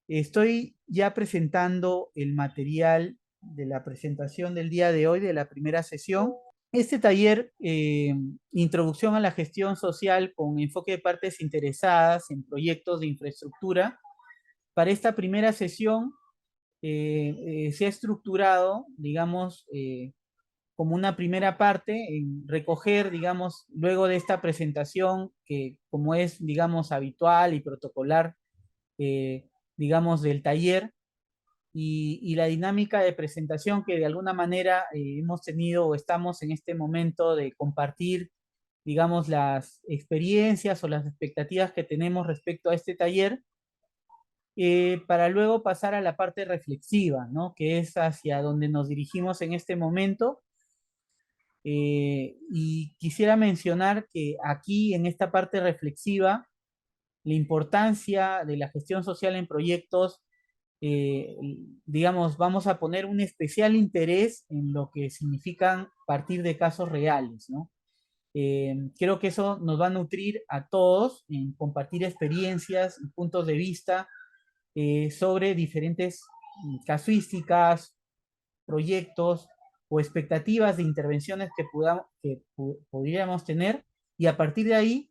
Estoy ya presentando el material de la presentación del día de hoy, de la primera sesión. Este taller, Introducción a la Gestión Social con enfoque de partes interesadas en proyectos de infraestructura, para esta primera sesión se ha estructurado, digamos, como una primera parte en recoger, digamos, luego de esta presentación, que como es, digamos, habitual y protocolar, digamos, del taller, y la dinámica de presentación que de alguna manera hemos tenido o estamos en este momento de compartir, digamos, las experiencias o las expectativas que tenemos respecto a este taller, para luego pasar a la parte reflexiva, ¿no? Que es hacia donde nos dirigimos en este momento. Y quisiera mencionar que aquí, en esta parte reflexiva, la importancia de la gestión social en proyectos, eh, digamos, vamos a poner un especial interés en lo que significan partir de casos reales, ¿no? Creo que eso nos va a nutrir a todos en compartir experiencias y puntos de vista sobre diferentes casuísticas, proyectos o expectativas de intervenciones que podríamos tener, y a partir de ahí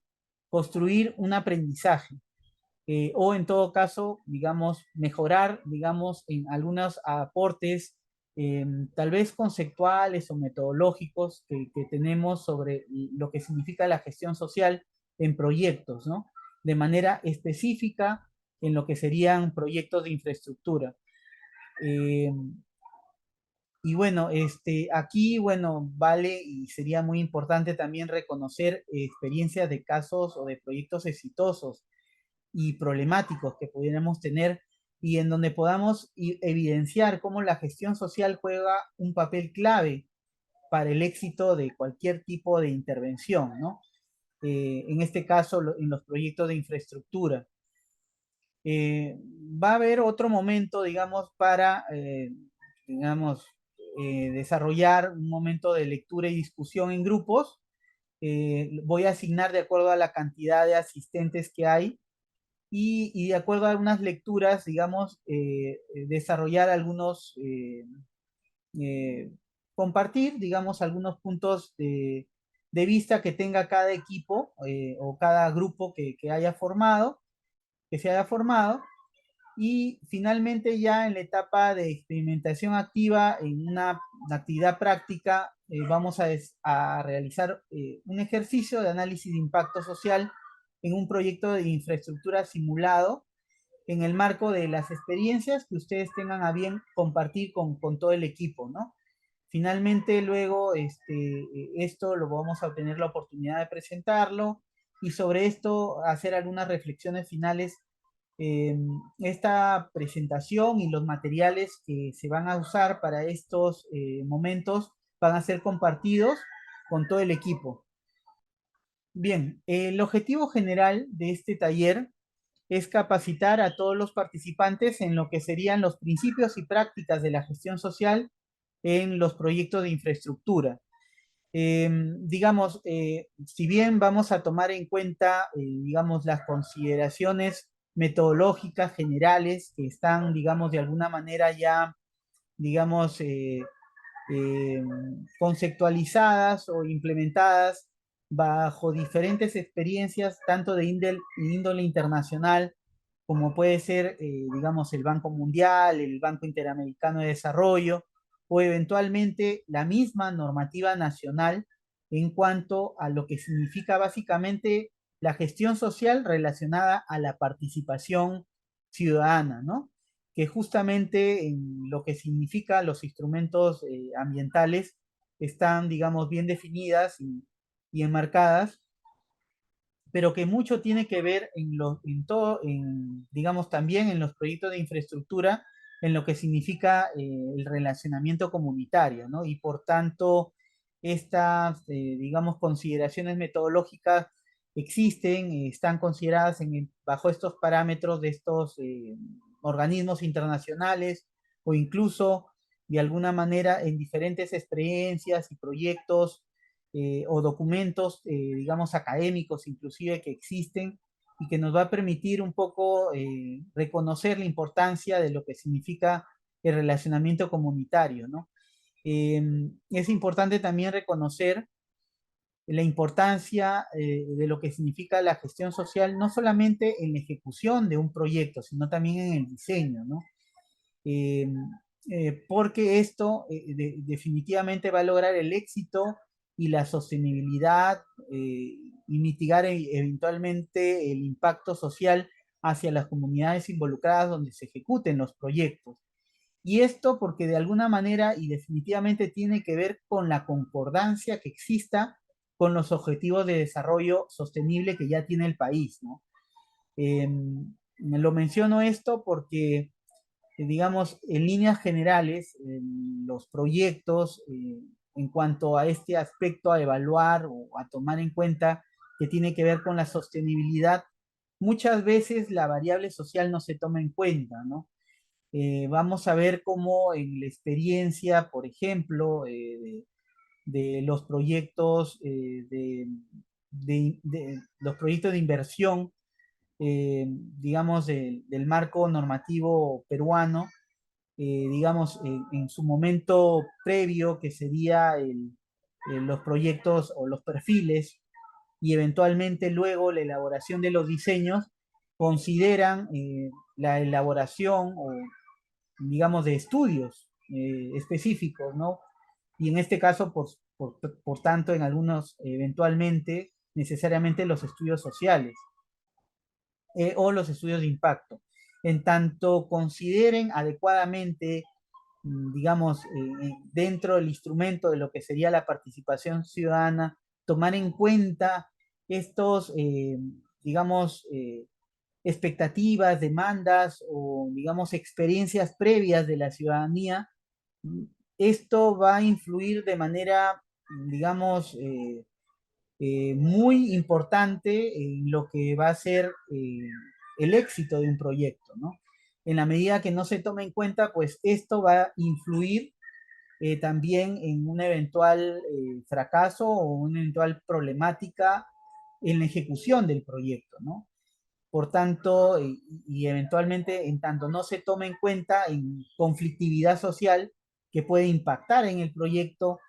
construir un aprendizaje, o en todo caso, digamos, mejorar, digamos, en algunos aportes, tal vez conceptuales o metodológicos que tenemos sobre lo que significa la gestión social en proyectos, ¿no? De manera específica en lo que serían proyectos de infraestructura. Eh, y bueno, aquí, bueno, vale y sería muy importante también reconocer experiencias de casos o de proyectos exitosos y problemáticos que pudiéramos tener, y en donde podamos evidenciar cómo la gestión social juega un papel clave para el éxito de cualquier tipo de intervención, ¿no? En este caso, en los proyectos de infraestructura. Va a haber otro momento, digamos, para, digamos, desarrollar un momento de lectura y discusión en grupos. Voy a asignar de acuerdo a la cantidad de asistentes que hay, y de acuerdo a algunas lecturas, digamos, desarrollar algunos, eh, compartir, digamos, algunos puntos de vista que tenga cada equipo o cada grupo que haya formado, que se haya formado. Y finalmente, ya en la etapa de experimentación activa, en una actividad práctica, vamos a realizar un ejercicio de análisis de impacto social en un proyecto de infraestructura simulado, en el marco de las experiencias que ustedes tengan a bien compartir con todo el equipo, ¿no? Finalmente, luego, esto lo vamos a tener la oportunidad de presentarlo, y sobre esto hacer algunas reflexiones finales. eh, Esta presentación y los materiales que se van a usar para estos momentos van a ser compartidos con todo el equipo. Bien, el objetivo general de este taller es capacitar a todos los participantes en lo que serían los principios y prácticas de la gestión social en los proyectos de infraestructura. Digamos, si bien vamos a tomar en cuenta, digamos, las consideraciones metodológicas generales que están, digamos, de alguna manera ya, digamos, eh, conceptualizadas o implementadas bajo diferentes experiencias, tanto de índole internacional, como puede ser, digamos, el Banco Mundial, el Banco Interamericano de Desarrollo, o eventualmente la misma normativa nacional en cuanto a lo que significa básicamente la gestión social relacionada a la participación ciudadana, ¿no? Que justamente en lo que significa los instrumentos ambientales están, digamos, bien definidas y enmarcadas, pero que mucho tiene que ver en todo, digamos, también en los proyectos de infraestructura, en lo que significa el relacionamiento comunitario, ¿no? Y por tanto, estas, digamos, consideraciones metodológicas existen, están consideradas bajo estos parámetros de estos organismos internacionales, o incluso de alguna manera en diferentes experiencias y proyectos o documentos, digamos, académicos inclusive, que existen y que nos va a permitir un poco reconocer la importancia de lo que significa el relacionamiento comunitario, ¿no? Es importante también reconocer la importancia de lo que significa la gestión social, no solamente en la ejecución de un proyecto, sino también en el diseño, ¿no? Eh, Porque esto definitivamente va a lograr el éxito y la sostenibilidad y mitigar eventualmente el impacto social hacia las comunidades involucradas donde se ejecuten los proyectos. Y esto porque de alguna manera y definitivamente tiene que ver con la concordancia que exista con los objetivos de desarrollo sostenible que ya tiene el país, ¿no? Eh, lo menciono esto porque, digamos, en líneas generales, los proyectos en cuanto a este aspecto a evaluar o a tomar en cuenta que tiene que ver con la sostenibilidad, muchas veces la variable social no se toma en cuenta, ¿no? Vamos a ver cómo en la experiencia, por ejemplo, de los proyectos de los proyectos de inversión, digamos, del marco normativo peruano, digamos, en su momento previo, que sería los proyectos o los perfiles, y eventualmente luego la elaboración de los diseños, consideran la elaboración o digamos, de estudios específicos, ¿no? Y en este caso, por tanto, en algunos, eventualmente, necesariamente los estudios sociales o los estudios de impacto. En tanto consideren adecuadamente, digamos, dentro del instrumento de lo que sería la participación ciudadana, tomar en cuenta estos, digamos, expectativas, demandas o, digamos, experiencias previas de la ciudadanía, esto va a influir de manera, digamos, muy importante en lo que va a ser el éxito de un proyecto, ¿no? En la medida que no se tome en cuenta, pues esto va a influir también en un eventual fracaso o una eventual problemática en la ejecución del proyecto, ¿no? Por tanto, y eventualmente en tanto no se tome en cuenta en conflictividad social que puede impactar en el proyecto,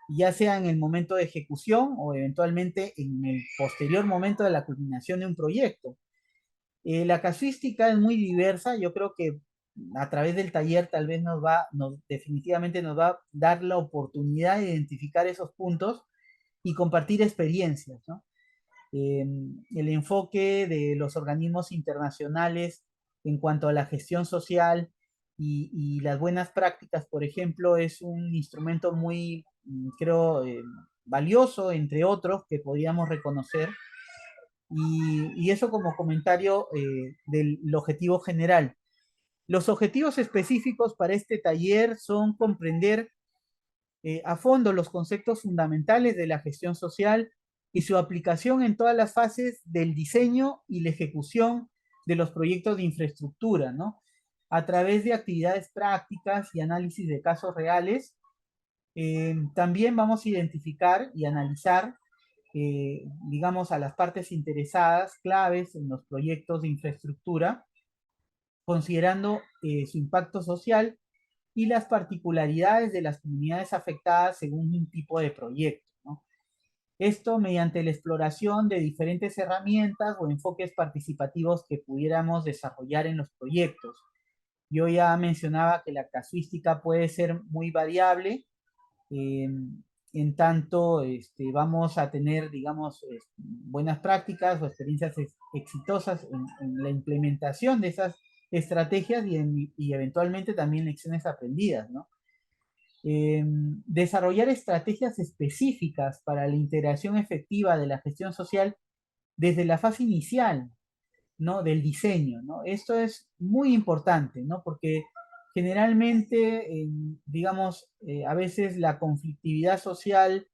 ya sea en el momento de ejecución o eventualmente en el posterior momento de la culminación de un proyecto. La casuística es muy diversa, yo creo que a través del taller tal vez definitivamente nos va a dar la oportunidad de identificar esos puntos y compartir experiencias, ¿no? El enfoque de los organismos internacionales en cuanto a la gestión social y las buenas prácticas, por ejemplo, es un instrumento muy, creo, valioso, entre otros, que podríamos reconocer. Y eso como comentario del objetivo general. Los objetivos específicos para este taller son comprender a fondo los conceptos fundamentales de la gestión social y su aplicación en todas las fases del diseño y la ejecución de los proyectos de infraestructura, ¿no? A través de actividades prácticas y análisis de casos reales. También vamos a identificar y analizar, digamos, a las partes interesadas claves en los proyectos de infraestructura, considerando su impacto social y las particularidades de las comunidades afectadas según un tipo de proyecto, ¿no? Esto mediante la exploración de diferentes herramientas o enfoques participativos que pudiéramos desarrollar en los proyectos. Yo ya mencionaba que la casuística puede ser muy variable, eh, en tanto vamos a tener, digamos, buenas prácticas o experiencias exitosas en la implementación de esas estrategias y eventualmente también lecciones aprendidas, ¿no? Desarrollar estrategias específicas para la integración efectiva de la gestión social desde la fase inicial, ¿no? Del diseño, ¿no? Esto es muy importante, ¿no? Porque generalmente, digamos, a veces la conflictividad social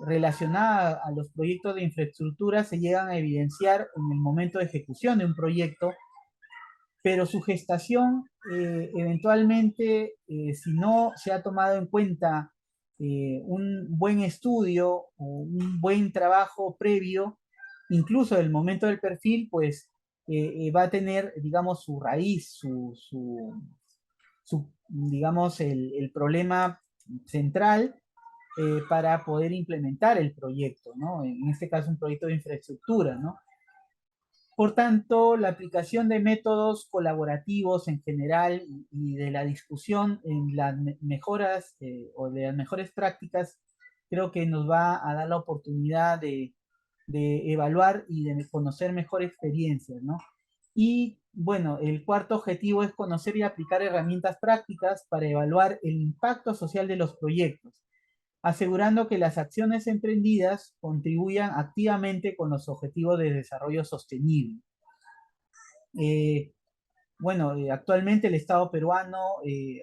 relacionada a los proyectos de infraestructura se llegan a evidenciar en el momento de ejecución de un proyecto, pero su gestación eventualmente, si no se ha tomado en cuenta un buen estudio o un buen trabajo previo, incluso el momento del perfil, pues va a tener, digamos, su raíz, digamos, el problema central para poder implementar el proyecto, ¿no? En este caso, un proyecto de infraestructura, ¿no? Por tanto, la aplicación de métodos colaborativos en general y de la discusión en las mejoras o de las mejores prácticas, creo que nos va a dar la oportunidad de evaluar y de conocer mejor experiencias, ¿no? Y bueno, el cuarto objetivo es conocer y aplicar herramientas prácticas para evaluar el impacto social de los proyectos, asegurando que las acciones emprendidas contribuyan activamente con los objetivos de desarrollo sostenible. Eh, bueno, actualmente el Estado peruano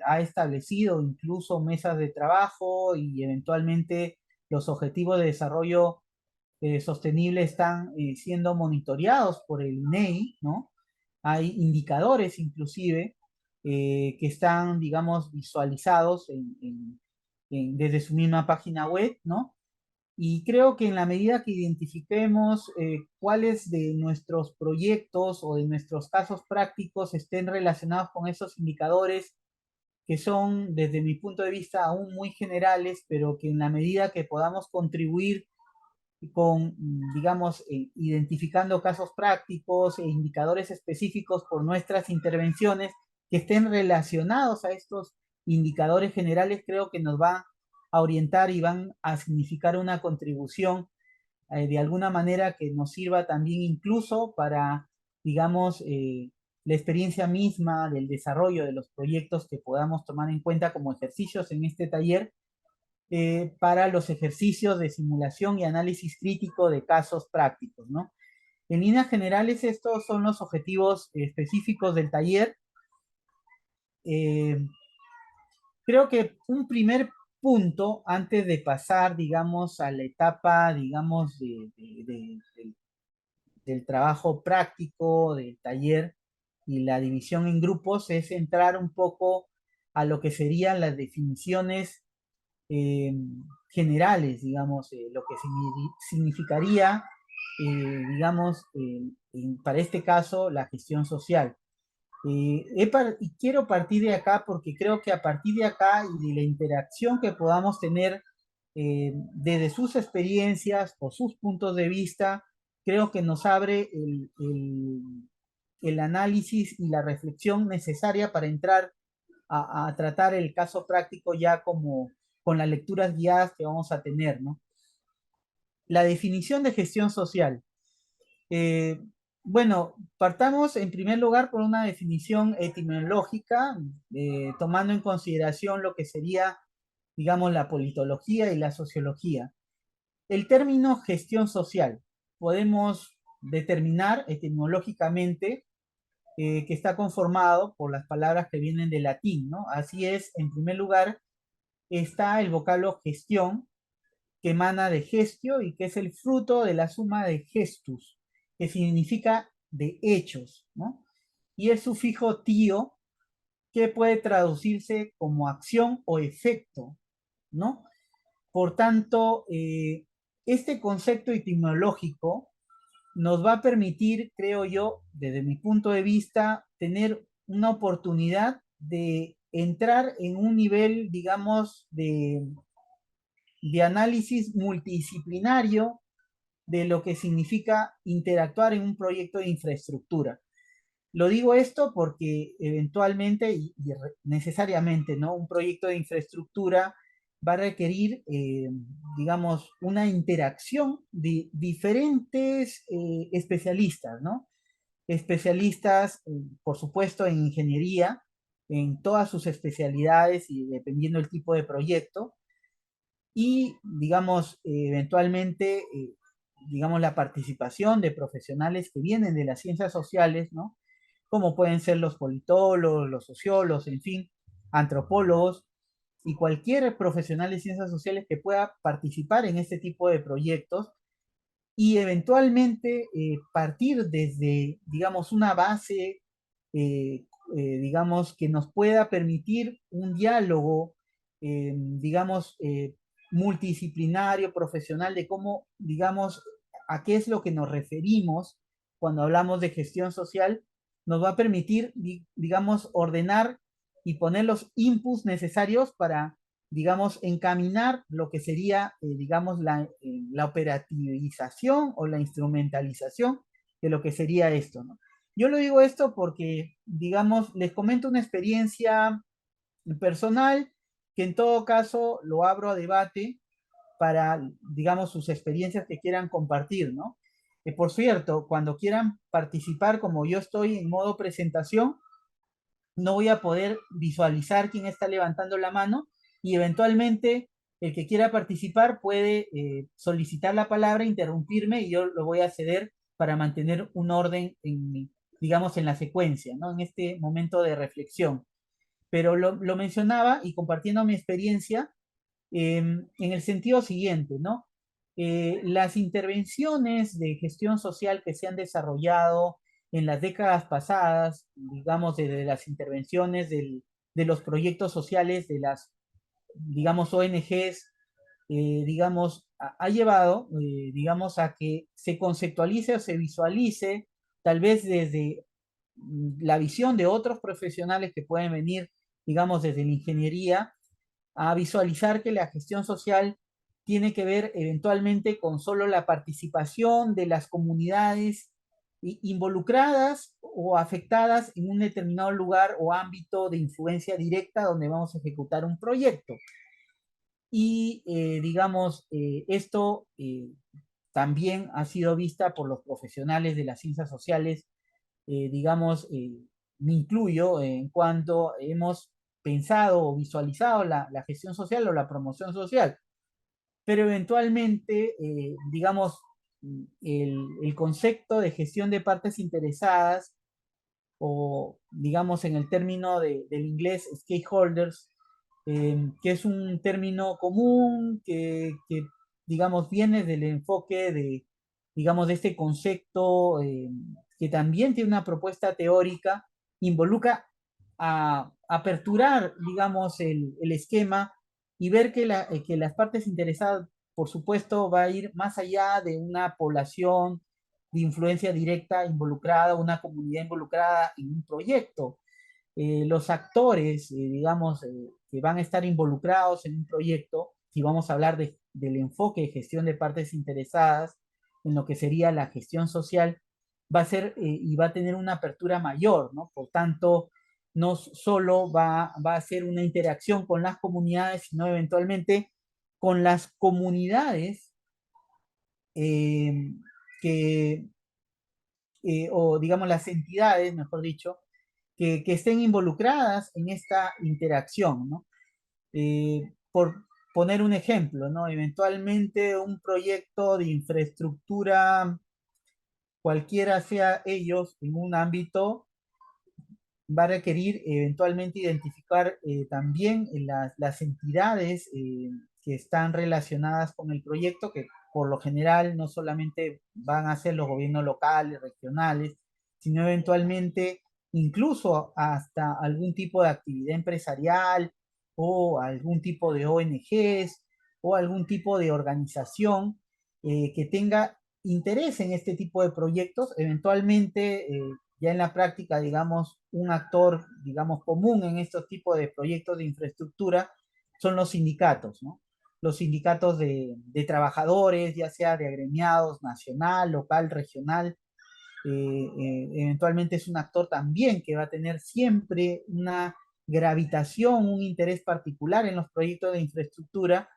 ha establecido incluso mesas de trabajo y eventualmente los objetivos de desarrollo sostenible están siendo monitoreados por el INEI, ¿no? Hay indicadores inclusive que están, digamos, visualizados desde su misma página web, ¿no? Y creo que en la medida que identifiquemos cuáles de nuestros proyectos o de nuestros casos prácticos estén relacionados con esos indicadores, que son, desde mi punto de vista, aún muy generales, pero que en la medida que podamos contribuir con, digamos, identificando casos prácticos e indicadores específicos por nuestras intervenciones que estén relacionados a estos indicadores generales, creo que nos va a orientar y van a significar una contribución de alguna manera que nos sirva también incluso para, digamos, la experiencia misma del desarrollo de los proyectos que podamos tomar en cuenta como ejercicios en este taller para los ejercicios de simulación y análisis crítico de casos prácticos, ¿no? En líneas generales, estos son los objetivos específicos del taller. Eh, Creo que un primer punto, antes de pasar, digamos, a la etapa, digamos, del trabajo práctico, del taller y la división en grupos, es entrar un poco a lo que serían las definiciones eh, generales, digamos, lo que significaría, digamos, para este caso, la gestión social. Y quiero partir de acá porque creo que a partir de acá y de la interacción que podamos tener desde sus experiencias o sus puntos de vista, creo que nos abre el análisis y la reflexión necesaria para entrar a tratar el caso práctico ya como con las lecturas guiadas que vamos a tener, ¿no? La definición de gestión social. Eh, bueno, partamos en primer lugar por una definición etimológica, tomando en consideración lo que sería, digamos, la politología y la sociología. El término gestión social podemos determinar etimológicamente que está conformado por las palabras que vienen del latín, ¿no? Así es, en primer lugar, está el vocablo gestión, que emana de gestio y que es el fruto de la suma de gestus, que significa de hechos, ¿no? Y el sufijo tío, que puede traducirse como acción o efecto, ¿no? Por tanto, este concepto etimológico nos va a permitir, creo yo, desde mi punto de vista, tener una oportunidad de entrar en un nivel, digamos, de análisis multidisciplinario de lo que significa interactuar en un proyecto de infraestructura. Lo digo esto porque eventualmente y necesariamente, ¿no? Un proyecto de infraestructura va a requerir, digamos, una interacción de diferentes especialistas, ¿no? Especialistas, por supuesto, en ingeniería, en todas sus especialidades y dependiendo del tipo de proyecto, y, digamos, eventualmente, digamos, la participación de profesionales que vienen de las ciencias sociales, ¿no? Como pueden ser los politólogos, los sociólogos, en fin, antropólogos y cualquier profesional de ciencias sociales que pueda participar en este tipo de proyectos y eventualmente partir desde, digamos, una base, digamos, que nos pueda permitir un diálogo, digamos, multidisciplinario, profesional, de cómo, digamos, a qué es lo que nos referimos cuando hablamos de gestión social, nos va a permitir, digamos, ordenar y poner los inputs necesarios para, digamos, encaminar lo que sería, digamos, la operativización o la instrumentalización de lo que sería esto, ¿no? Yo lo digo esto porque, digamos, les comento una experiencia personal que en todo caso lo abro a debate para, digamos, sus experiencias que quieran compartir, ¿no? Por cierto, cuando quieran participar, como yo estoy en modo presentación, no voy a poder visualizar quién está levantando la mano y eventualmente el que quiera participar puede solicitar la palabra, interrumpirme y yo lo voy a ceder para mantener un orden, en, digamos, en la secuencia, ¿no? En este momento de reflexión. Pero lo mencionaba y compartiendo mi experiencia, en el sentido siguiente, ¿no? Las intervenciones de gestión social que se han desarrollado en las décadas pasadas, digamos, desde las intervenciones de los proyectos sociales de las, digamos, ONGs, digamos, ha llevado, digamos, a que se conceptualice o se visualice, tal vez desde la visión de otros profesionales que pueden venir, digamos, desde la ingeniería, a visualizar que la gestión social tiene que ver eventualmente con solo la participación de las comunidades involucradas o afectadas en un determinado lugar o ámbito de influencia directa donde vamos a ejecutar un proyecto. Y digamos, esto también ha sido vista por los profesionales de las ciencias sociales, digamos, me incluyo en cuanto hemos pensado o visualizado la gestión social o la promoción social, pero eventualmente, digamos, el concepto de gestión de partes interesadas o digamos en el término del inglés stakeholders, que es un término común digamos, viene del enfoque de, digamos, de este concepto que también tiene una propuesta teórica, involucra a aperturar, digamos, el esquema y ver que las partes interesadas, por supuesto, va a ir más allá de una población de influencia directa involucrada, una comunidad involucrada en un proyecto. Los actores, digamos, que van a estar involucrados en un proyecto, si vamos a hablar del enfoque de gestión de partes interesadas en lo que sería la gestión social, va a ser y va a tener una apertura mayor, ¿no? Por tanto, no solo va a ser una interacción con las comunidades, sino eventualmente con las comunidades eh, que, o digamos las entidades, mejor dicho, que estén involucradas en esta interacción, ¿no? Por poner un ejemplo, ¿no? Eventualmente un proyecto de infraestructura, cualquiera sea ellos, en un ámbito, va a requerir eventualmente identificar también las entidades que están relacionadas con el proyecto, que por lo general no solamente van a ser los gobiernos locales, regionales, sino eventualmente incluso hasta algún tipo de actividad empresarial o algún tipo de ONGs o algún tipo de organización que tenga interés en este tipo de proyectos, eventualmente ya en la práctica, digamos, un actor, digamos, común en estos tipos de proyectos de infraestructura son los sindicatos, ¿no? Los sindicatos de trabajadores, ya sea de agremiados, nacional, local, regional, eventualmente es un actor también que va a tener siempre una gravitación, un interés particular en los proyectos de infraestructura,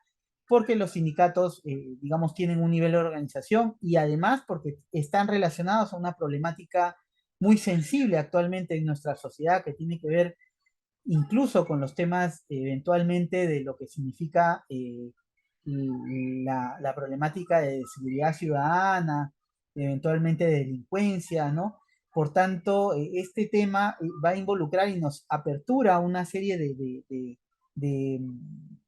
porque los sindicatos, digamos, tienen un nivel de organización y además porque están relacionados a una problemática muy sensible actualmente en nuestra sociedad que tiene que ver incluso con los temas eventualmente de lo que significa la problemática de seguridad ciudadana, eventualmente de delincuencia, ¿no? Por tanto, este tema va a involucrar y nos apertura una serie de,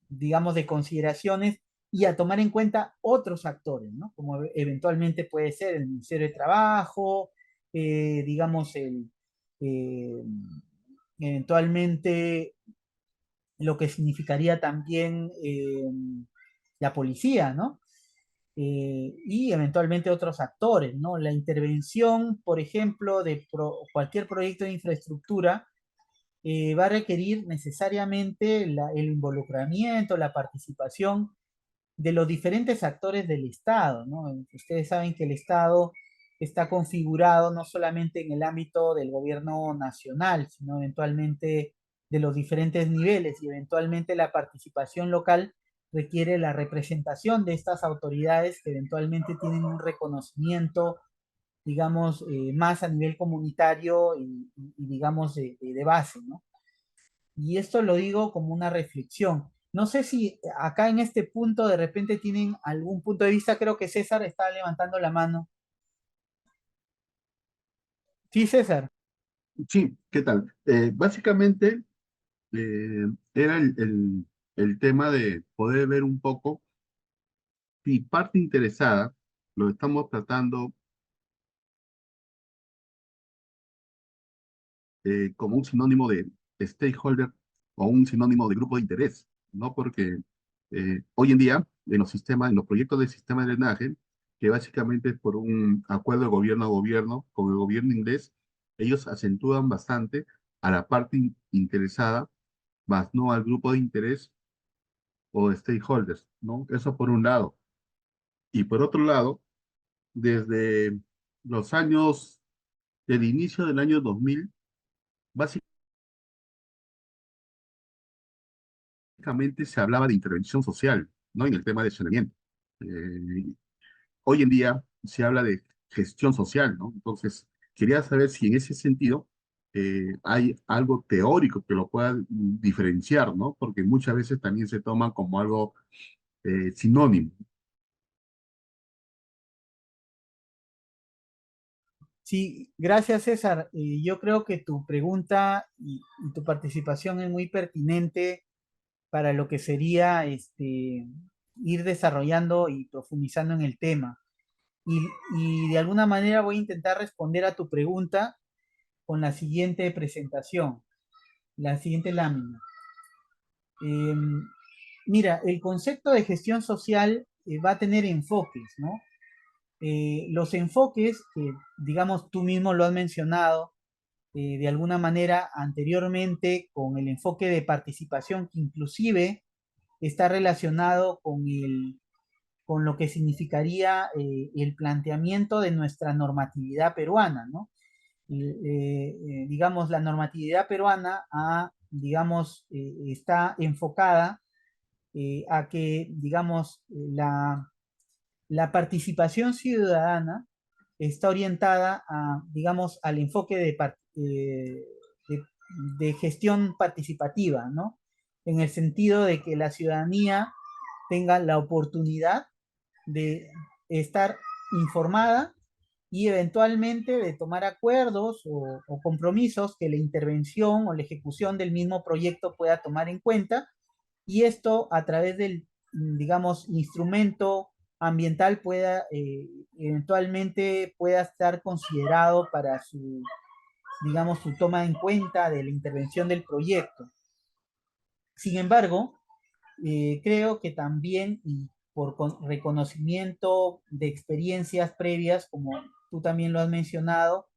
digamos, de consideraciones y a tomar en cuenta otros actores, ¿no? Como eventualmente puede ser el Ministerio de Trabajo, digamos, eh, eventualmente lo que significaría también la policía, ¿no? y eventualmente otros actores, ¿no? La intervención, por ejemplo, de cualquier proyecto de infraestructura va a requerir necesariamente el involucramiento, la participación de los diferentes actores del Estado, ¿no? Ustedes saben que el Estado está configurado no solamente en el ámbito del gobierno nacional, sino eventualmente de los diferentes niveles y eventualmente la participación local requiere la representación de estas autoridades que eventualmente tienen un reconocimiento, digamos, más a nivel comunitario y digamos, de base, ¿no? Y esto lo digo como una reflexión. No sé si acá en este punto de repente tienen algún punto de vista, creo que César está levantando la mano. Sí, César. Sí, ¿qué tal? Básicamente era el tema de poder ver un poco si parte interesada lo estamos tratando como un sinónimo de stakeholder o un sinónimo de grupo de interés, ¿no? Porque hoy en día, en los sistemas, en los proyectos del sistema de drenaje, que básicamente es por un acuerdo de gobierno a gobierno, con el gobierno inglés, ellos acentúan bastante a la parte interesada, más no al grupo de interés o de stakeholders, ¿no? Eso por un lado. Y por otro lado, desde los años, del inicio del año 2000, básicamente se hablaba de intervención social, ¿no? En el tema de saneamiento. Eh, Hoy en día se habla de gestión social, ¿no? Entonces, quería saber si en ese sentido hay algo teórico que lo pueda diferenciar, ¿no? Porque muchas veces también se toma como algo sinónimo. Sí, gracias César. Yo creo que tu pregunta y tu participación es muy pertinente para lo que sería ir desarrollando y profundizando en el tema. Y, y de alguna manera voy a intentar responder a tu pregunta con la siguiente presentación, la siguiente lámina. Eh, Mira, el concepto de gestión social va a tener enfoques, ¿no? Los enfoques, que digamos tú mismo lo has mencionado de alguna manera anteriormente con el enfoque de participación que inclusive está relacionado con lo que significaría el planteamiento de nuestra normatividad peruana, ¿no? Digamos, la normatividad peruana digamos, está enfocada a que, digamos, la participación ciudadana está orientada a, digamos, al enfoque de, de gestión participativa, ¿no? En el sentido de que la ciudadanía tenga la oportunidad de estar informada y eventualmente de tomar acuerdos o compromisos que la intervención o la ejecución del mismo proyecto pueda tomar en cuenta y esto a través del, digamos, instrumento ambiental pueda eventualmente pueda estar considerado para su, digamos, su toma en cuenta de la intervención del proyecto. Sin embargo, creo que también y por reconocimiento de experiencias previas, como tú también lo has mencionado,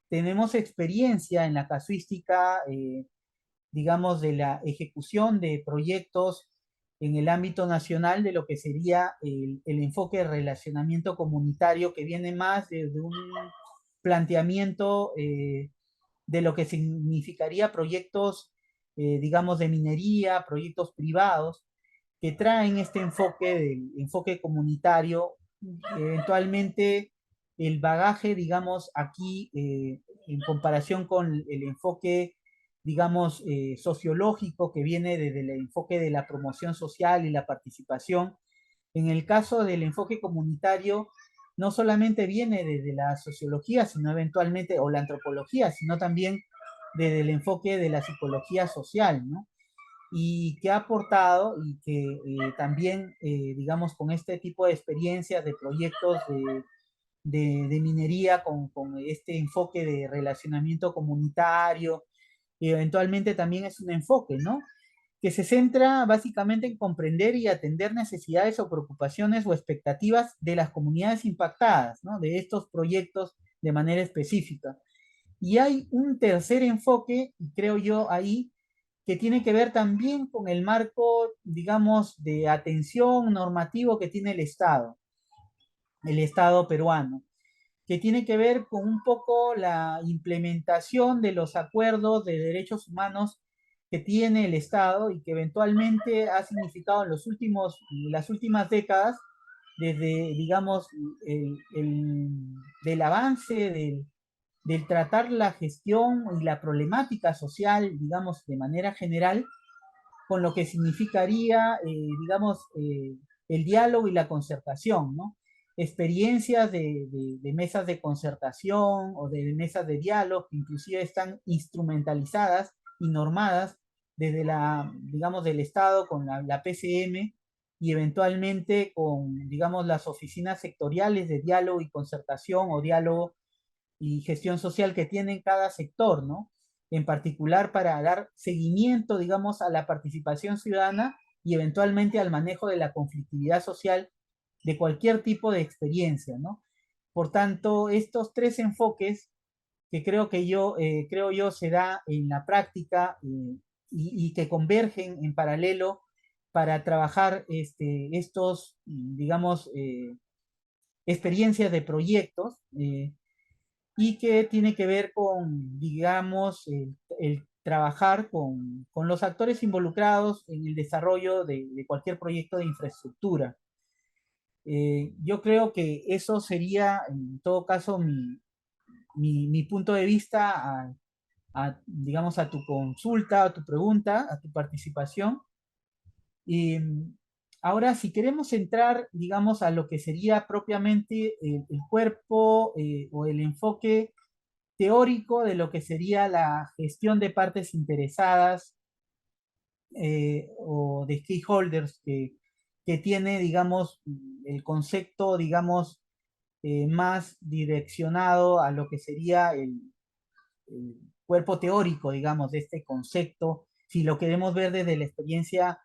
tenemos experiencia en la casuística, digamos, de la ejecución de proyectos en el ámbito nacional de lo que sería el enfoque de relacionamiento comunitario que viene más desde un planteamiento de lo que significaría proyectos, digamos, de minería, proyectos privados, que traen este enfoque del enfoque comunitario, eventualmente el bagaje, digamos, aquí en comparación con el enfoque, digamos, sociológico que viene desde el enfoque de la promoción social y la participación. En el caso del enfoque comunitario, no solamente viene desde la sociología, sino eventualmente, o la antropología, sino también desde el enfoque de la psicología social, ¿no? Y que ha aportado y que también, digamos, con este tipo de experiencias de proyectos de minería con este enfoque de relacionamiento comunitario, y eventualmente también es un enfoque, ¿no? que se centra básicamente en comprender y atender necesidades o preocupaciones o expectativas de las comunidades impactadas, ¿no? De estos proyectos de manera específica. Y hay un tercer enfoque, creo yo, ahí, que tiene que ver también con el marco, digamos, de atención normativo que tiene el Estado peruano, que tiene que ver con un poco la implementación de los acuerdos de derechos humanos que tiene el Estado y que eventualmente ha significado en las últimas décadas, desde, digamos, del avance del tratar la gestión y la problemática social, digamos, de manera general, con lo que significaría, digamos, el diálogo y la concertación, ¿no? Experiencias de mesas de concertación o de mesas de diálogo que inclusive están instrumentalizadas y normadas desde digamos, del Estado con la PCM y eventualmente con, digamos, las oficinas sectoriales de diálogo y concertación o diálogo y gestión social que tiene cada sector, ¿no? En particular para dar seguimiento, digamos, a la participación ciudadana y eventualmente al manejo de la conflictividad social de cualquier tipo de experiencia, ¿no? Por tanto, estos tres enfoques que creo yo se da en la práctica y que convergen en paralelo para trabajar estos, digamos, experiencias de proyectos, y que tiene que ver con, digamos, el trabajar con los actores involucrados en el desarrollo de cualquier proyecto de infraestructura. Yo creo que eso sería, en todo caso, mi punto de vista digamos, a tu consulta, a tu pregunta, a tu participación. Y ahora, si queremos entrar, digamos, a lo que sería propiamente el cuerpo o el enfoque teórico de lo que sería la gestión de partes interesadas o de stakeholders que tiene, digamos, el concepto, digamos, más direccionado a lo que sería el cuerpo teórico, digamos, de este concepto, si lo queremos ver desde la experiencia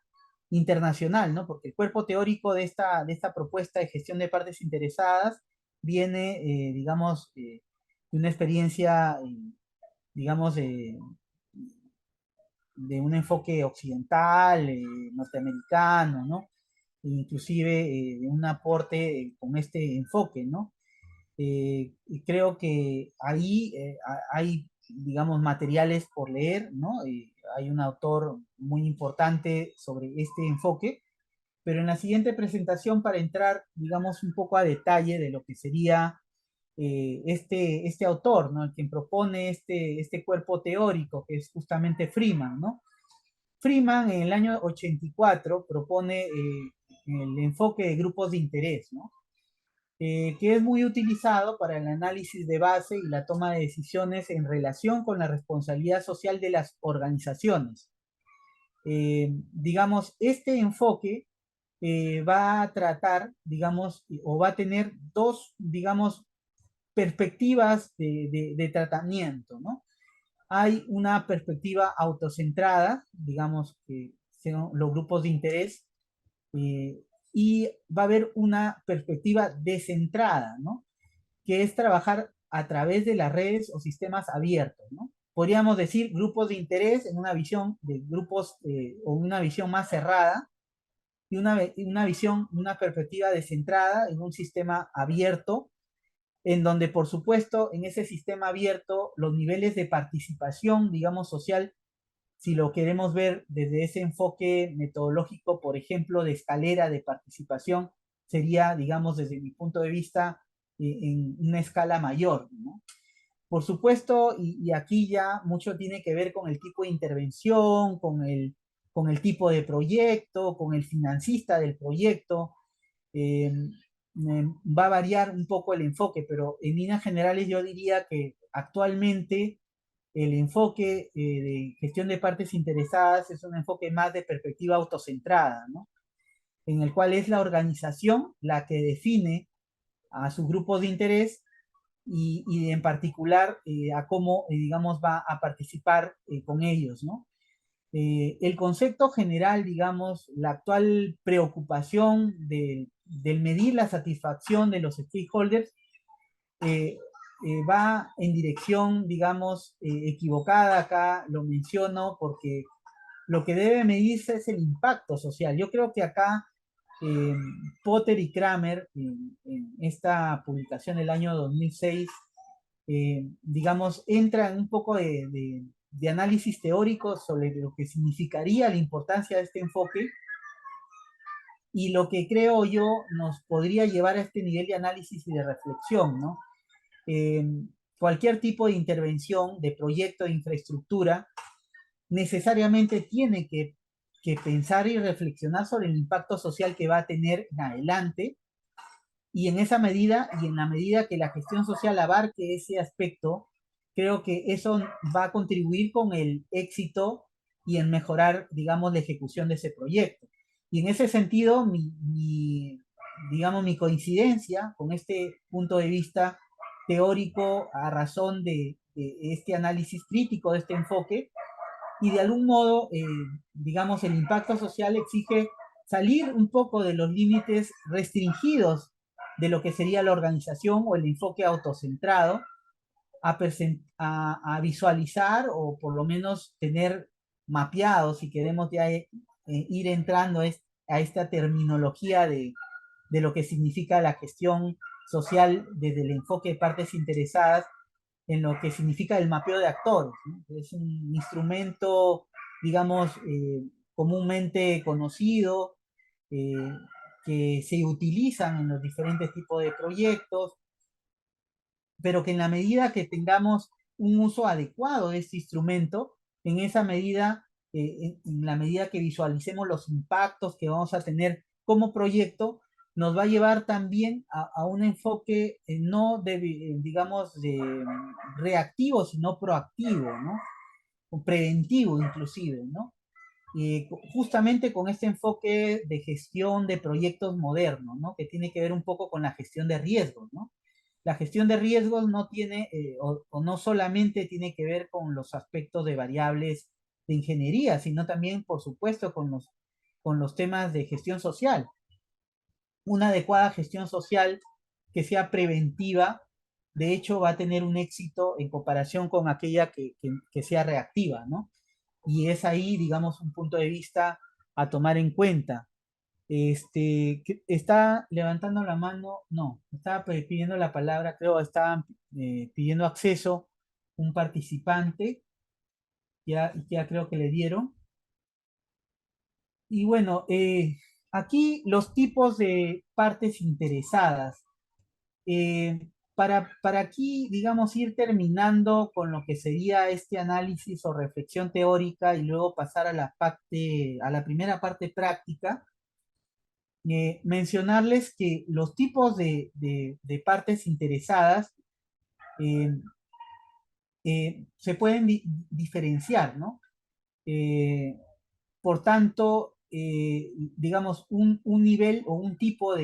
internacional, ¿no? Porque el cuerpo teórico de esta propuesta de gestión de partes interesadas viene, digamos, de una experiencia, digamos, de un enfoque occidental, norteamericano, ¿no? Inclusive de un aporte con este enfoque, ¿no? Y creo que ahí hay, digamos, materiales por leer, ¿no? Hay un autor muy importante sobre este enfoque, pero en la siguiente presentación, para entrar, digamos, un poco a detalle de lo que sería este autor, ¿no? El quien propone este cuerpo teórico, que es justamente Freeman, ¿no? Freeman en el año 84 propone el enfoque de grupos de interés, ¿no? Que es muy utilizado para el análisis de base y la toma de decisiones en relación con la responsabilidad social de las organizaciones. Digamos, este enfoque va a tratar, digamos, o va a tener dos, digamos, perspectivas de tratamiento, ¿no? Hay una perspectiva autocentrada, digamos que son los grupos de interés, eh, y va a haber una perspectiva descentrada, ¿no? Que es trabajar a través de las redes o sistemas abiertos, ¿no? Podríamos decir grupos de interés en una visión de grupos o una visión más cerrada y una visión, una perspectiva descentrada en un sistema abierto en donde, por supuesto, en ese sistema abierto, los niveles de participación, digamos, social, si lo queremos ver desde ese enfoque metodológico, por ejemplo, de escalera de participación, sería, digamos, desde mi punto de vista, en una escala mayor, ¿no? Por supuesto, y aquí ya mucho tiene que ver con el tipo de intervención, con el tipo de proyecto, con el financista del proyecto. Eh, Va a variar un poco el enfoque, pero en líneas generales yo diría que actualmente el enfoque de gestión de partes interesadas es un enfoque más de perspectiva autocentrada, ¿no? En el cual es la organización la que define a sus grupos de interés y en particular a cómo, digamos, va a participar con ellos, ¿no? El concepto general, digamos, la actual preocupación del medir la satisfacción de los stakeholders eh, va en dirección, digamos, equivocada. Acá lo menciono porque lo que debe medirse es el impacto social. Yo creo que acá eh, Potter y Kramer, en esta publicación del año 2006, digamos, entran un poco de análisis teórico sobre lo que significaría la importancia de este enfoque y lo que creo yo nos podría llevar a este nivel de análisis y de reflexión, ¿no? Eh, Cualquier tipo de intervención, de proyecto de infraestructura, necesariamente tiene que pensar y reflexionar sobre el impacto social que va a tener en adelante y en esa medida y en la medida que la gestión social abarque ese aspecto, creo que eso va a contribuir con el éxito y en mejorar, digamos, la ejecución de ese proyecto. Y en ese sentido, digamos, mi coincidencia con este punto de vista teórico a razón de este análisis crítico, de este enfoque, y de algún modo, digamos, el impacto social exige salir un poco de los límites restringidos de lo que sería la organización o el enfoque autocentrado, a visualizar o por lo menos tener mapeado, si queremos ya ir entrando a esta terminología de lo que significa la gestión social desde el enfoque de partes interesadas, en lo que significa el mapeo de actores, ¿no? Es un instrumento, digamos, comúnmente conocido, eh, que se utilizan en los diferentes tipos de proyectos, pero que en la medida que tengamos un uso adecuado de este instrumento, en esa medida, en la medida que visualicemos los impactos que vamos a tener como proyecto, nos va a llevar también a un enfoque no de, digamos, de reactivo, sino proactivo, ¿no? O preventivo inclusive, ¿no? Justamente con este enfoque de gestión de proyectos modernos, ¿no? Que tiene que ver un poco con la gestión de riesgos, ¿no? La gestión de riesgos no tiene, o no solamente tiene que ver con los aspectos de variables de ingeniería, sino también, por supuesto, con los temas de gestión social. Una adecuada gestión social que sea preventiva, de hecho, va a tener un éxito en comparación con aquella que sea reactiva, ¿no? Y es ahí, digamos, un punto de vista a tomar en cuenta. Está levantando la mano, no, estaba pidiendo la palabra, creo, estaba pidiendo acceso un participante, ya creo que le dieron. Y bueno, aquí los tipos de partes interesadas. Para aquí, digamos, ir terminando con lo que sería este análisis o reflexión teórica y luego pasar a a la primera parte práctica, mencionarles que los tipos de partes interesadas eh, se pueden diferenciar, ¿no? Eh, por tanto, digamos, un nivel o un tipo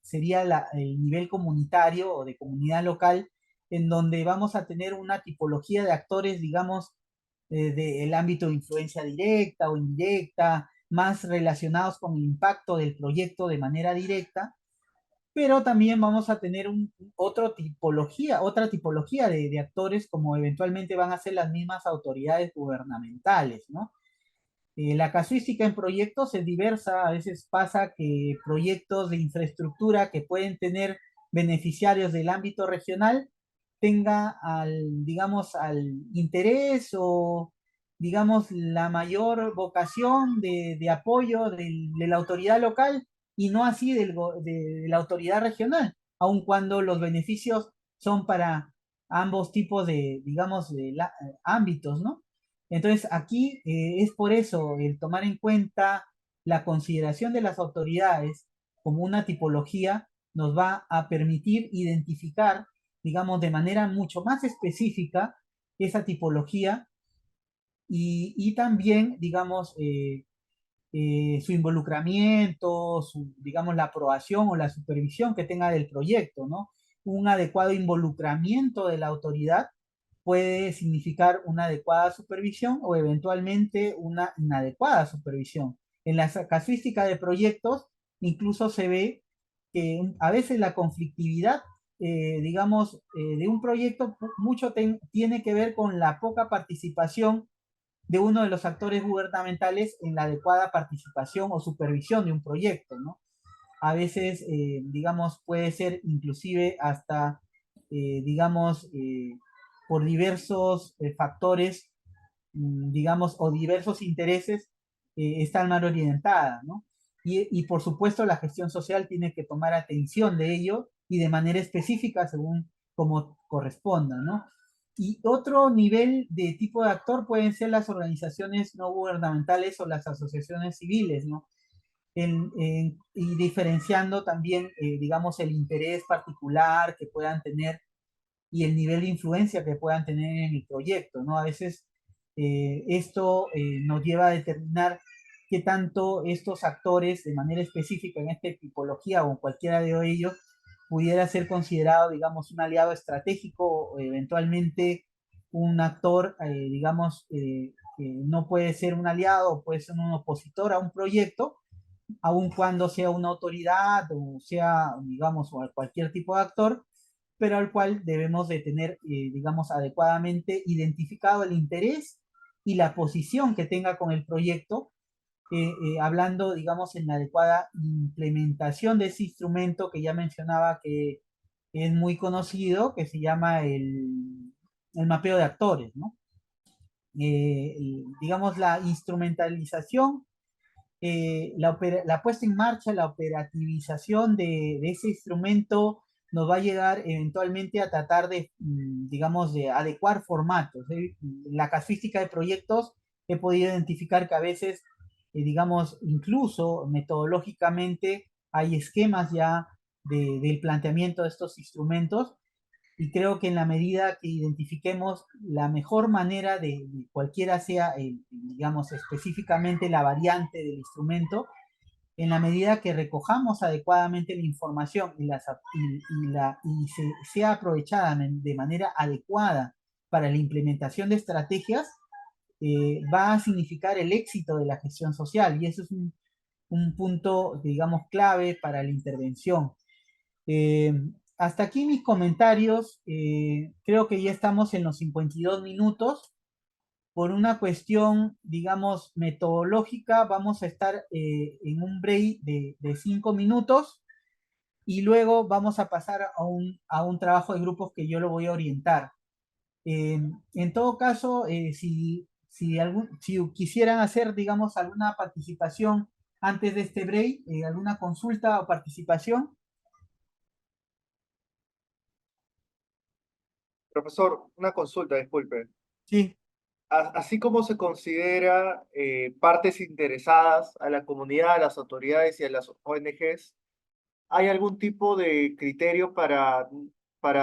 sería el nivel comunitario o de comunidad local, en donde vamos a tener una tipología de actores, digamos, del ámbito de influencia directa o indirecta, más relacionados con el impacto del proyecto de manera directa, pero también vamos a tener otra tipología de actores como eventualmente van a ser las mismas autoridades gubernamentales, ¿no? La casuística en proyectos es diversa, a veces pasa que proyectos de infraestructura que pueden tener beneficiarios del ámbito regional tenga digamos, al interés o, digamos, la mayor vocación de apoyo de la autoridad local y no así de la autoridad regional, aun cuando los beneficios son para ambos tipos de, digamos, ámbitos, ¿no? Entonces, aquí es por eso el tomar en cuenta la consideración de las autoridades como una tipología nos va a permitir identificar, digamos, de manera mucho más específica esa tipología y también, digamos, su involucramiento, digamos, la aprobación o la supervisión que tenga del proyecto, ¿no? Un adecuado involucramiento de la autoridad puede significar una adecuada supervisión o eventualmente una inadecuada supervisión. En la casuística de proyectos incluso se ve que a veces la conflictividad, digamos, de un proyecto mucho tiene que ver con la poca participación de uno de los actores gubernamentales en la adecuada participación o supervisión de un proyecto, ¿no? A veces, digamos, puede ser inclusive hasta, digamos, por diversos factores, digamos, o diversos intereses, están mal orientadas, ¿no? Y por supuesto la gestión social tiene que tomar atención de ello y de manera específica según como corresponda, ¿no? Y otro nivel de tipo de actor pueden ser las organizaciones no gubernamentales o las asociaciones civiles, ¿no? Y diferenciando también, digamos, el interés particular que puedan tener y el nivel de influencia que puedan tener en el proyecto, ¿no? A veces esto nos lleva a determinar qué tanto estos actores, de manera específica en esta tipología o en cualquiera de ellos, pudiera ser considerado, digamos, un aliado estratégico o eventualmente un actor, digamos, que no puede ser un aliado, puede ser un opositor a un proyecto, aun cuando sea una autoridad o sea, digamos, o cualquier tipo de actor, pero al cual debemos de tener, digamos, adecuadamente identificado el interés y la posición que tenga con el proyecto, hablando, digamos, en la adecuada implementación de ese instrumento que ya mencionaba que es muy conocido, que se llama el mapeo de actores, ¿no? Digamos, la instrumentalización, la puesta en marcha, la operativización de ese instrumento nos va a llegar eventualmente a tratar de, digamos, de adecuar formatos. La casuística de proyectos he podido identificar que a veces, digamos, incluso metodológicamente hay esquemas ya del planteamiento de estos instrumentos y creo que en la medida que identifiquemos la mejor manera de cualquiera sea, digamos, específicamente la variante del instrumento, en la medida que recojamos adecuadamente la información y sea aprovechada de manera adecuada para la implementación de estrategias, va a significar el éxito de la gestión social y eso es un punto, digamos, clave para la intervención. Eh, Hasta aquí mis comentarios. Creo que ya estamos en los 52 minutos. Por una cuestión, digamos, metodológica, vamos a estar en un break de 5 minutos y luego vamos a pasar a un trabajo de grupos que yo lo voy a orientar. En todo caso, si quisieran hacer, digamos, alguna participación antes de este break, alguna consulta o participación, Profesor, una consulta, disculpe. sí. Así como se considera partes interesadas a la comunidad, a las autoridades y a las ONGs, ¿hay algún tipo de criterio para,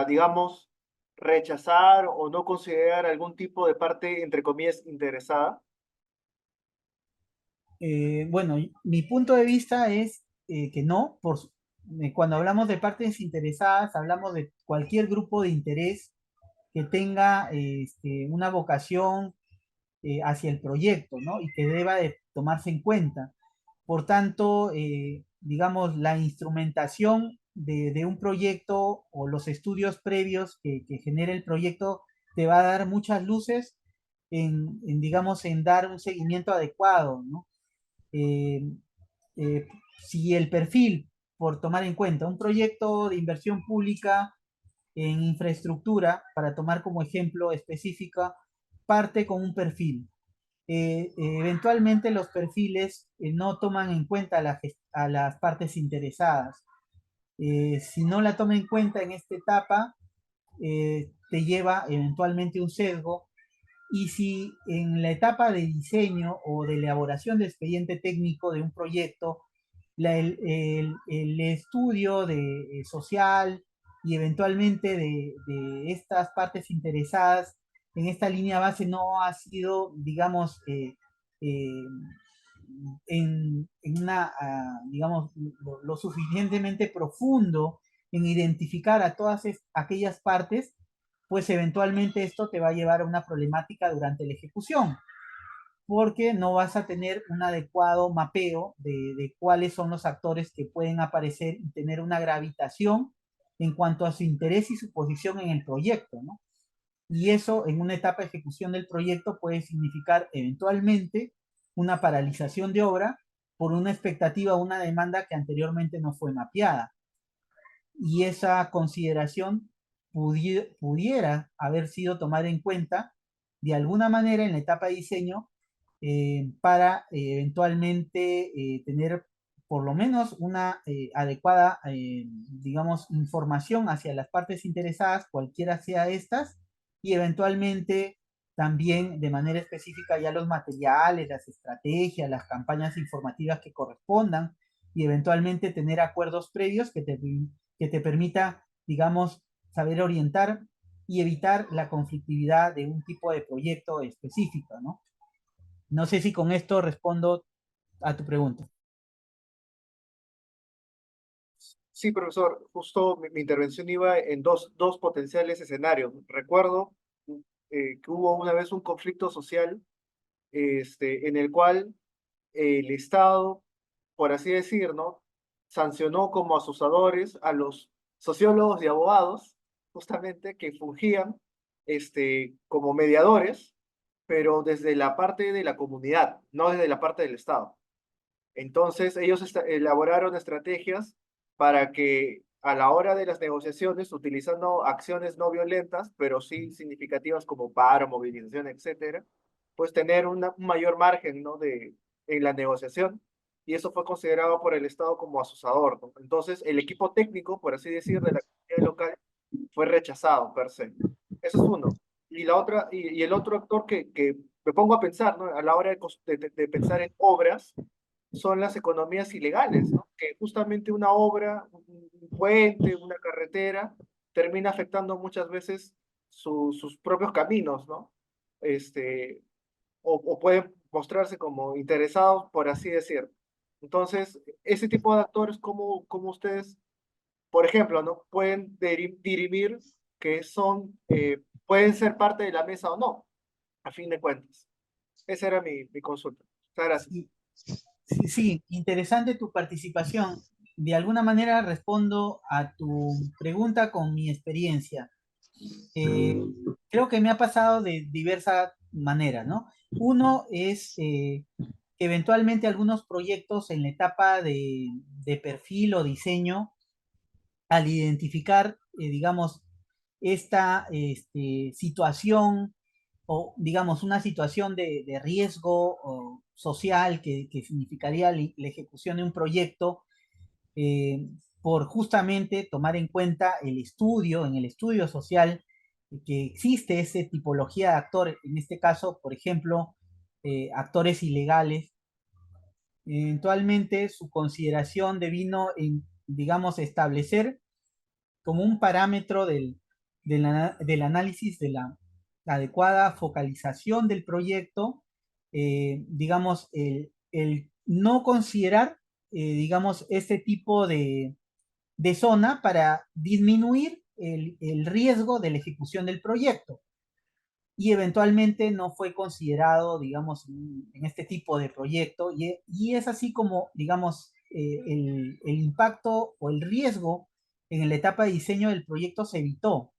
digamos, rechazar o no considerar algún tipo de parte, entre comillas, interesada? Bueno, mi punto de vista es que no, cuando hablamos de partes interesadas, hablamos de cualquier grupo de interés que tenga una vocación hacia el proyecto, ¿no? Y que deba de tomarse en cuenta. Por tanto, digamos, la instrumentación de un proyecto o los estudios previos que genere el proyecto te va a dar muchas luces digamos, en dar un seguimiento adecuado, ¿no? Eh, eh, si el perfil, por tomar en cuenta, un proyecto de inversión pública en infraestructura, para tomar como ejemplo específica, parte con un perfil. Eventualmente los perfiles no toman en cuenta a las partes interesadas. Si no la toma en cuenta en esta etapa, te lleva eventualmente un sesgo. Y si en la etapa de diseño o de elaboración de expediente técnico de un proyecto, el estudio social y eventualmente de estas partes interesadas en esta línea base no ha sido, digamos, eh, en una, digamos, lo suficientemente profundo en identificar a todas aquellas partes, pues eventualmente esto te va a llevar a una problemática durante la ejecución, porque no vas a tener un adecuado mapeo de cuáles son los actores que pueden aparecer y tener una gravitación en cuanto a su interés y su posición en el proyecto, ¿no? Y eso en una etapa de ejecución del proyecto puede significar eventualmente una paralización de obra por una expectativa o una demanda que anteriormente no fue mapeada. Y esa consideración pudiera haber sido tomada en cuenta de alguna manera en la etapa de diseño para eventualmente tener por lo menos una adecuada, digamos, información hacia las partes interesadas, cualquiera sea estas, y eventualmente también de manera específica ya los materiales, las estrategias, las campañas informativas que correspondan, y eventualmente tener acuerdos previos que te permita, digamos, saber orientar y evitar la conflictividad de un tipo de proyecto específico, ¿no? No sé si con esto respondo a tu pregunta. Sí, profesor, justo mi intervención iba en dos potenciales escenarios. Recuerdo que hubo una vez un conflicto social en el cual el Estado, por así decir, ¿no? Sancionó como asusadores a los sociólogos y abogados, justamente, que fungían como mediadores, pero desde la parte de la comunidad, no desde la parte del Estado. Entonces, ellos elaboraron estrategias para que a la hora de las negociaciones, utilizando acciones no violentas, pero sí significativas como paro, movilización, etcétera, pues tener un mayor margen, ¿no? En la negociación. Y eso fue considerado por el Estado como asusador, ¿no? Entonces, el equipo técnico, por así decir, de la comunidad local fue rechazado per se. Eso es uno. Y el otro actor que me pongo a pensar, ¿no? A la hora de pensar en obras, son las economías ilegales, ¿no? Que justamente una obra, un puente, una carretera, termina afectando muchas veces sus propios caminos, ¿no? Este, o pueden mostrarse como interesados, por así decir. Entonces, ese tipo de actores, como ustedes, por ejemplo, ¿no? Pueden dirimir que pueden ser parte de la mesa o no, a fin de cuentas. Esa era mi consulta. Muchas gracias. Sí, sí, sí, interesante tu participación. De alguna manera respondo a tu pregunta con mi experiencia. Eh, Creo que me ha pasado de diversas maneras, ¿no? Uno es que eventualmente algunos proyectos en la etapa de perfil o diseño, al identificar, digamos, esta situación o, digamos, una situación de riesgo social que significaría la ejecución de un proyecto, eh, por justamente tomar en cuenta el estudio, en el estudio social, que existe esa tipología de actores, en este caso, por ejemplo, actores ilegales. Eventualmente su consideración devino en, digamos, establecer como un parámetro del análisis de la adecuada focalización del proyecto, digamos, el no considerar, digamos, este tipo de zona para disminuir el riesgo de la ejecución del proyecto. Y eventualmente no fue considerado, digamos, en este tipo de proyecto, y es así como, digamos, el impacto o el riesgo en la etapa de diseño del proyecto se evitó.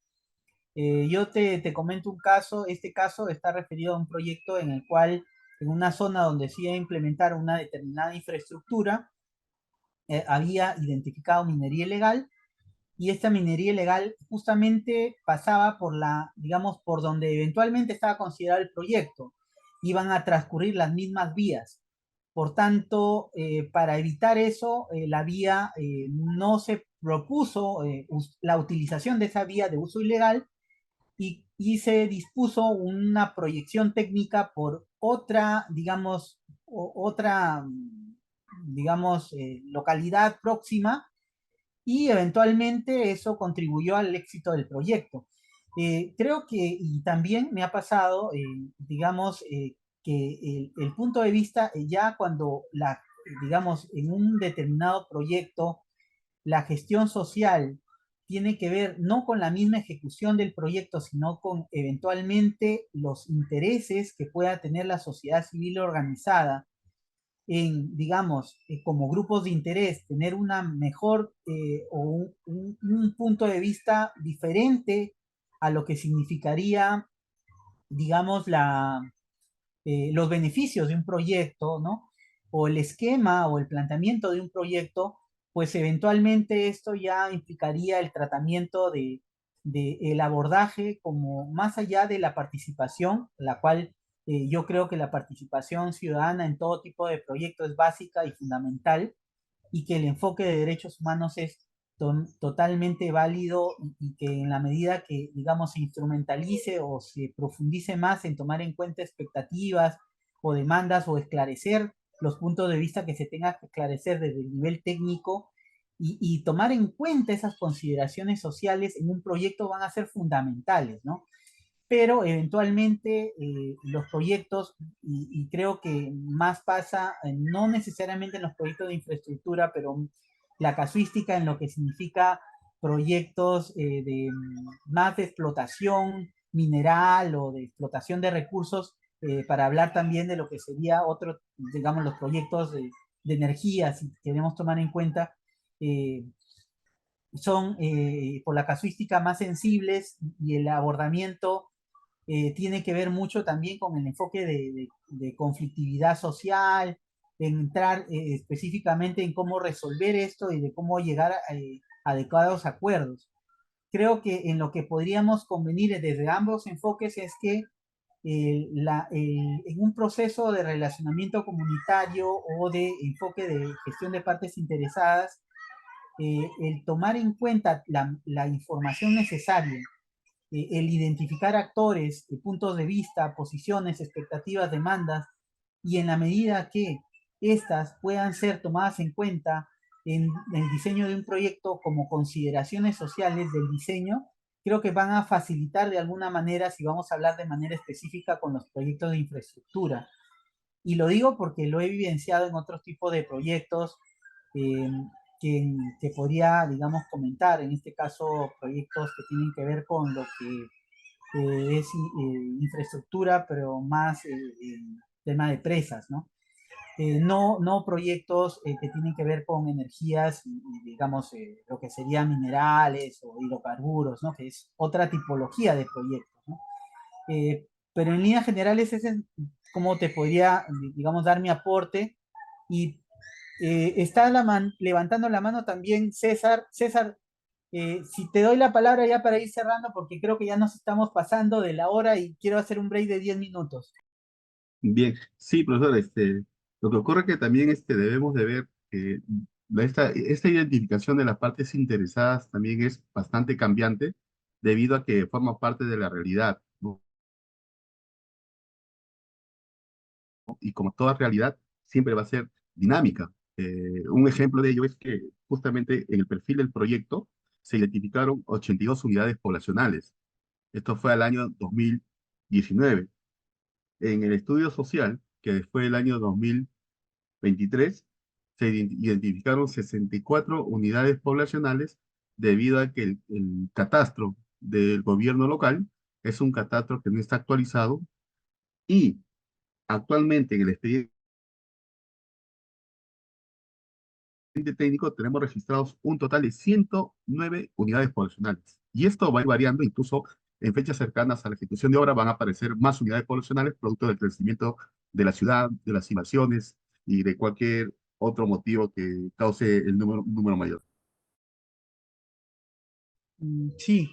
Yo te comento un caso, este caso está referido a un proyecto en el cual, en una zona donde se iba a implementar una determinada infraestructura, había identificado minería ilegal, y esta minería ilegal justamente pasaba por digamos, por donde eventualmente estaba considerado el proyecto. Iban a transcurrir las mismas vías. Por tanto, para evitar eso, la vía no se propuso la utilización de esa vía de uso ilegal, y se dispuso una proyección técnica por otra, digamos, otra, digamos, localidad próxima, y eventualmente eso contribuyó al éxito del proyecto. Creo que, y también me ha pasado, digamos, que el punto de vista, ya cuando digamos, en un determinado proyecto, la gestión social tiene que ver no con la misma ejecución del proyecto, sino con eventualmente los intereses que pueda tener la sociedad civil organizada en, digamos, como grupos de interés, tener una mejor o un punto de vista diferente a lo que significaría, digamos, los beneficios de un proyecto, ¿no? O el esquema o el planteamiento de un proyecto, pues eventualmente esto ya implicaría el tratamiento de el abordaje como más allá de la participación, la cual yo creo que la participación ciudadana en todo tipo de proyectos es básica y fundamental, y que el enfoque de derechos humanos es totalmente válido y que en la medida que, digamos, se instrumentalice o se profundice más en tomar en cuenta expectativas o demandas o esclarecer los puntos de vista que se tenga que esclarecer desde el nivel técnico y tomar en cuenta esas consideraciones sociales en un proyecto van a ser fundamentales, ¿no? Pero eventualmente los proyectos, y creo que más pasa, no necesariamente en los proyectos de infraestructura, pero la casuística en lo que significa proyectos más de explotación mineral o de explotación de recursos, para hablar también de lo que sería otro, digamos, los proyectos de energía, si queremos tomar en cuenta, eh, son por la casuística más sensibles y el abordamiento tiene que ver mucho también con el enfoque de conflictividad social, en entrar específicamente en cómo resolver esto y de cómo llegar a adecuados acuerdos. Creo que en lo que podríamos convenir desde ambos enfoques es que en un proceso de relacionamiento comunitario o de enfoque de gestión de partes interesadas, el tomar en cuenta la información necesaria, el identificar actores, puntos de vista, posiciones, expectativas, demandas, y en la medida que estas puedan ser tomadas en cuenta en el diseño de un proyecto como consideraciones sociales del diseño, creo que van a facilitar de alguna manera, si vamos a hablar de manera específica con los proyectos de infraestructura. Y lo digo porque lo he vivenciado en otros tipos de proyectos eh, que podría, digamos, comentar. En este caso, proyectos que tienen que ver con lo que es infraestructura, pero más tema de presas, ¿no? No proyectos que tienen que ver con energías, digamos, lo que serían minerales o hidrocarburos, ¿no? Que es otra tipología de proyectos, ¿no? Pero en líneas generales, ese es cómo te podría, digamos, dar mi aporte. Y está levantando la mano también César. César, si te doy la palabra ya para ir cerrando, porque creo que ya nos estamos pasando de la hora y quiero hacer un break de 10 minutos. Bien, sí, profesor, lo que ocurre es que también debemos de ver que esta identificación de las partes interesadas también es bastante cambiante debido a que forma parte de la realidad, ¿no? Y como toda realidad, siempre va a ser dinámica. Un ejemplo de ello es que justamente en el perfil del proyecto se identificaron 82 unidades poblacionales. Esto fue al año 2019. En el estudio social, que fue el año 2023, se identificaron 64 unidades poblacionales debido a que el catastro del gobierno local es un catastro que no está actualizado y actualmente en el expediente técnico tenemos registrados un total de 109 unidades poblacionales. Y esto va a ir variando, incluso en fechas cercanas a la ejecución de obra van a aparecer más unidades poblacionales producto del crecimiento de la ciudad, de las inversiones y de cualquier otro motivo que cause un número mayor. Sí,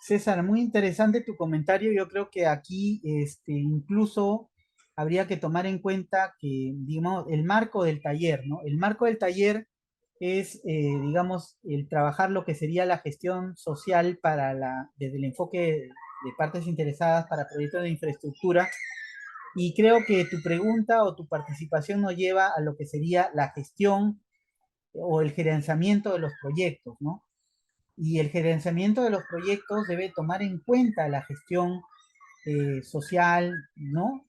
César, muy interesante tu comentario. Yo creo que aquí incluso habría que tomar en cuenta que, digamos, el marco del taller, ¿no? El marco del taller es, digamos, el trabajar lo que sería la gestión social desde el enfoque de partes interesadas para proyectos de infraestructura. Y creo que tu pregunta o tu participación nos lleva a lo que sería la gestión o el gerenciamiento de los proyectos, ¿no? Y el gerenciamiento de los proyectos debe tomar en cuenta la gestión social, ¿no?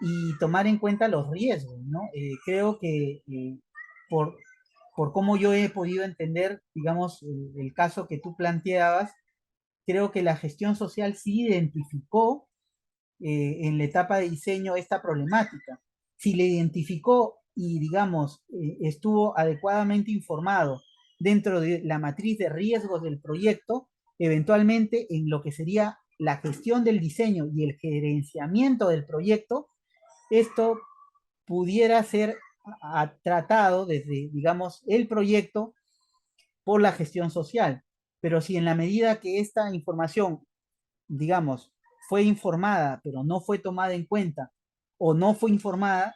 Y tomar en cuenta los riesgos, ¿no? Creo que por por cómo yo he podido entender, digamos, el caso que tú planteabas, creo que la gestión social sí identificó en la etapa de diseño esta problemática. Si le identificó y, digamos, estuvo adecuadamente informado dentro de la matriz de riesgos del proyecto, eventualmente en lo que sería la gestión del diseño y el gerenciamiento del proyecto, esto pudiera ser tratado desde, digamos, el proyecto por la gestión social. Pero si en la medida que esta información, digamos, fue informada, pero no fue tomada en cuenta, o no fue informada,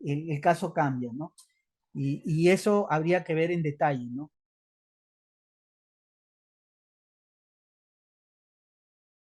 el caso cambia, ¿no? Y eso habría que ver en detalle, ¿no?